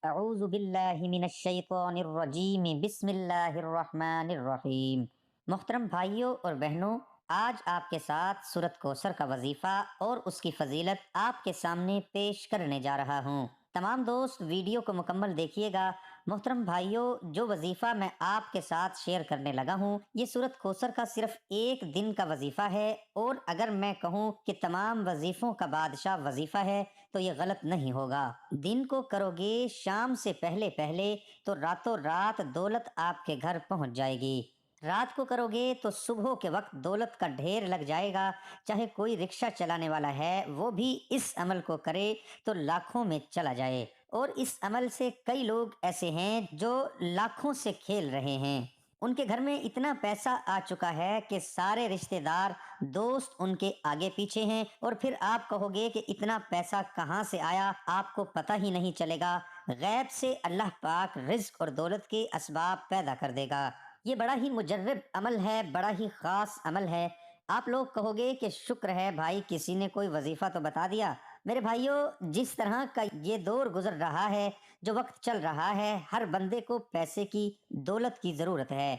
اعوذ باللہ من الشیطان الرجیم بسم اللہ الرحمن الرحیم۔ محترم بھائیوں اور بہنوں، آج آپ کے ساتھ سورۃ کوثر کا وظیفہ اور اس کی فضیلت آپ کے سامنے پیش کرنے جا رہا ہوں۔ تمام دوست ویڈیو کو مکمل دیکھیے گا۔ محترم بھائیوں، جو وظیفہ میں آپ کے ساتھ شیئر کرنے لگا ہوں یہ سورۃ کوثر کا صرف ایک دن کا وظیفہ ہے، اور اگر میں کہوں کہ تمام وظیفوں کا بادشاہ وظیفہ ہے تو یہ غلط نہیں ہوگا۔ دن کو کرو گے شام سے پہلے پہلے تو راتوں رات دولت آپ کے گھر پہنچ جائے گی۔ رات کو کرو گے تو صبح کے وقت دولت کا ڈھیر لگ جائے گا۔ چاہے کوئی رکشہ چلانے والا ہے وہ بھی اس عمل کو کرے تو لاکھوں میں چلا جائے، اور اس عمل سے کئی لوگ ایسے ہیں جو لاکھوں سے کھیل رہے ہیں۔ ان کے گھر میں اتنا پیسہ آ چکا ہے کہ سارے رشتہ دار دوست ان کے آگے پیچھے ہیں، اور پھر آپ کہو گے کہ اتنا پیسہ کہاں سے آیا، آپ کو پتہ ہی نہیں چلے گا۔ غیب سے اللہ پاک رزق اور دولت کے اسباب پیدا کر دے گا۔ یہ بڑا ہی مجرب عمل ہے، بڑا ہی خاص عمل ہے۔ آپ لوگ کہو گے کہ شکر ہے بھائی کسی نے کوئی وظیفہ تو بتا دیا۔ میرے بھائیوں، جس طرح کا یہ دور گزر رہا ہے، جو وقت چل رہا ہے، ہر بندے کو پیسے کی، دولت کی ضرورت ہے۔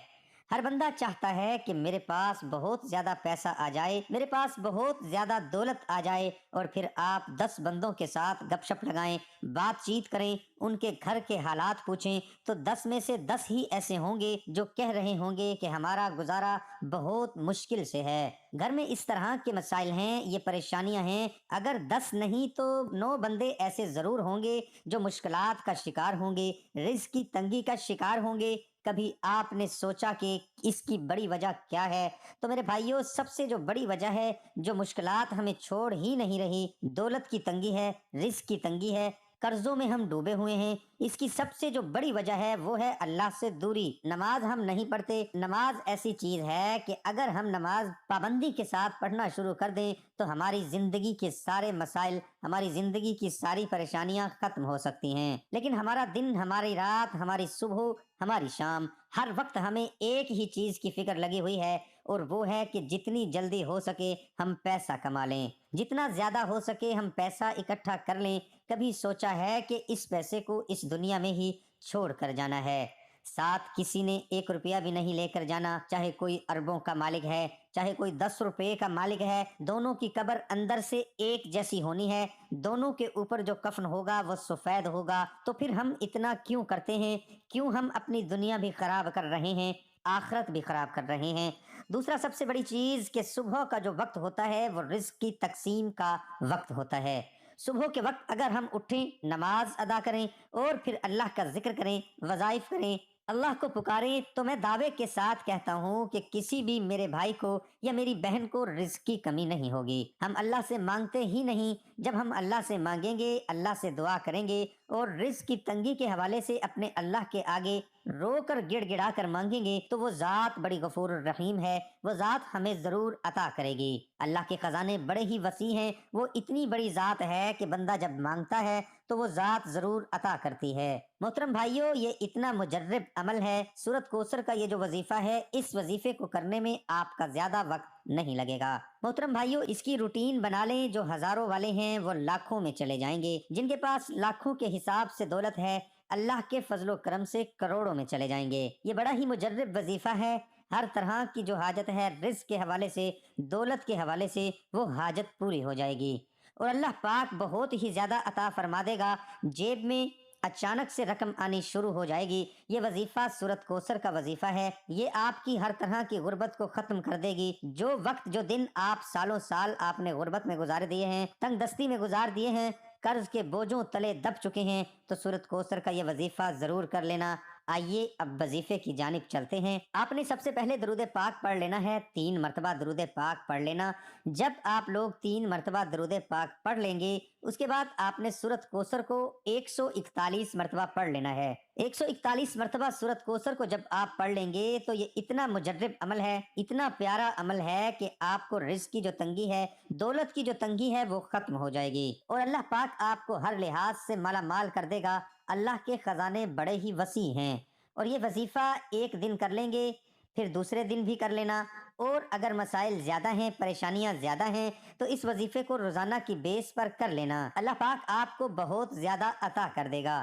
ہر بندہ چاہتا ہے کہ میرے پاس بہت زیادہ پیسہ آ جائے، میرے پاس بہت زیادہ دولت آ جائے، اور پھر آپ 10 بندوں کے ساتھ گپ شپ لگائیں، بات چیت کریں، ان کے گھر کے حالات پوچھیں تو 10 میں سے 10 ہی ایسے ہوں گے جو کہہ رہے ہوں گے کہ ہمارا گزارا بہت مشکل سے ہے۔ گھر میں اس طرح کے مسائل ہیں، یہ پریشانیاں ہیں۔ اگر 10 نہیں تو 9 بندے ایسے ضرور ہوں گے جو مشکلات کا شکار ہوں گے، رزق کی تنگی کا شکار ہوں گے۔ کبھی آپ نے سوچا کہ اس کی بڑی وجہ کیا ہے؟ تو میرے بھائیوں، سب سے جو بڑی وجہ ہے، جو مشکلات ہمیں چھوڑ ہی نہیں رہی، دولت کی تنگی ہے، رزق کی تنگی ہے، قرضوں میں ہم ڈوبے ہوئے ہیں۔ اس کی سب سے جو بڑی وجہ ہے وہ ہے اللہ سے دوری۔ نماز ہم نہیں پڑھتے۔ نماز ایسی چیز ہے کہ اگر ہم نماز پابندی کے ساتھ پڑھنا شروع کر دیں تو ہماری زندگی کے سارے مسائل، ہماری زندگی کی ساری پریشانیاں ختم ہو سکتی ہیں۔ لیکن ہمارا دن، ہماری رات، ہماری صبح، ہماری شام، ہر وقت ہمیں ایک ہی چیز کی فکر لگی ہوئی ہے، اور وہ ہے کہ جتنی جلدی ہو سکے ہم پیسہ کما لیں، جتنا زیادہ ہو سکے ہم پیسہ اکٹھا کر لیں۔ کبھی سوچا ہے کہ اس پیسے کو اس دنیا میں ہی چھوڑ کر جانا ہے؟ ساتھ کسی نے 1 روپیہ بھی نہیں لے کر جانا، چاہے کوئی اربوں کا مالک ہے، چاہے کوئی 10 روپے کا مالک ہے۔ دونوں کی قبر اندر سے ایک جیسی ہونی ہے، دونوں کے اوپر جو کفن ہوگا وہ سفید ہوگا۔ تو پھر ہم اتنا کیوں کرتے ہیں؟ کیوں ہم اپنی دنیا بھی خراب کر رہے ہیں، آخرت بھی خراب کر رہے ہیں؟ دوسرا سب سے بڑی چیز کہ صبح کا جو وقت ہوتا ہے وہ رزق کی تقسیم کا وقت ہوتا ہے۔ صبح کے وقت اگر ہم اٹھیں، نماز ادا کریں، اور پھر اللہ کا ذکر کریں، وظائف کریں، اللہ کو پکاریں، تو میں دعوے کے ساتھ کہتا ہوں کہ کسی بھی میرے بھائی کو یا میری بہن کو رزق کی کمی نہیں ہوگی۔ ہم اللہ سے مانگتے ہی نہیں۔ جب ہم اللہ سے مانگیں گے، اللہ سے دعا کریں گے، اور رزق کی تنگی کے حوالے سے اپنے اللہ کے آگے رو کر گڑ گڑا کر مانگیں گے تو وہ ذات بڑی غفور الرحیم ہے، وہ ذات ہمیں ضرور عطا کرے گی۔ اللہ کے خزانے بڑے ہی وسیع ہیں، وہ اتنی بڑی ذات ہے کہ بندہ جب مانگتا ہے تو وہ ذات ضرور عطا کرتی ہے۔ محترم بھائیوں، یہ اتنا مجرب عمل ہے، سورۃ کوثر کا یہ جو وظیفہ ہے، اس وظیفے کو کرنے میں آپ کا زیادہ وقت نہیں لگے گا۔ محترم بھائیوں، اس کی روٹین بنا لیں۔ جو ہزاروں والے ہیں وہ لاکھوں میں چلے جائیں گے، جن کے پاس لاکھوں کے حساب سے دولت ہے، اللہ کے فضل و کرم سے کروڑوں میں چلے جائیں گے۔ یہ بڑا ہی مجرب وظیفہ ہے۔ ہر طرح کی جو حاجت ہے، رزق کے حوالے سے، دولت کے حوالے سے، وہ حاجت پوری ہو جائے گی، اور اللہ پاک بہت ہی زیادہ عطا فرما دے گا۔ جیب میں اچانک سے رقم آنی شروع ہو جائے گی۔ یہ وظیفہ سورۃ کوثر کا وظیفہ ہے۔ یہ آپ کی ہر طرح کی غربت کو ختم کر دے گی۔ جو وقت، جو دن آپ سالوں سال آپ نے غربت میں گزار دیے ہیں، تنگ دستی میں گزار دیے ہیں، قرض کے بوجھوں تلے دب چکے ہیں، تو سورۃ کوثر کا یہ وظیفہ ضرور کر لینا۔ آئیے اب وظیفے کی جانب چلتے ہیں۔ آپ نے سب سے پہلے درود پاک پڑھ لینا ہے، 3 مرتبہ درود پاک پڑھ لینا۔ جب آپ لوگ 3 مرتبہ درود پاک پڑھ لیں گے، اس کے بعد آپ نے سورۃ کوثر کو 141 مرتبہ پڑھ لینا ہے۔ 141 مرتبہ سورۃ کوثر کو جب آپ پڑھ لیں گے تو یہ اتنا مجرب عمل ہے، اتنا پیارا عمل ہے کہ آپ کو رزق کی جو تنگی ہے، دولت کی جو تنگی ہے، وہ ختم ہو جائے گی، اور اللہ پاک آپ کو ہر لحاظ سے مالا مال کر دے گا۔ اللہ کے خزانے بڑے ہی وسیع ہیں، اور یہ وظیفہ ایک دن کر لیں گے، پھر دوسرے دن بھی کر لینا، اور اگر مسائل زیادہ ہیں، پریشانیاں زیادہ ہیں، تو اس وظیفے کو روزانہ کی بیس پر کر لینا۔ اللہ پاک آپ کو بہت زیادہ عطا کر دے گا۔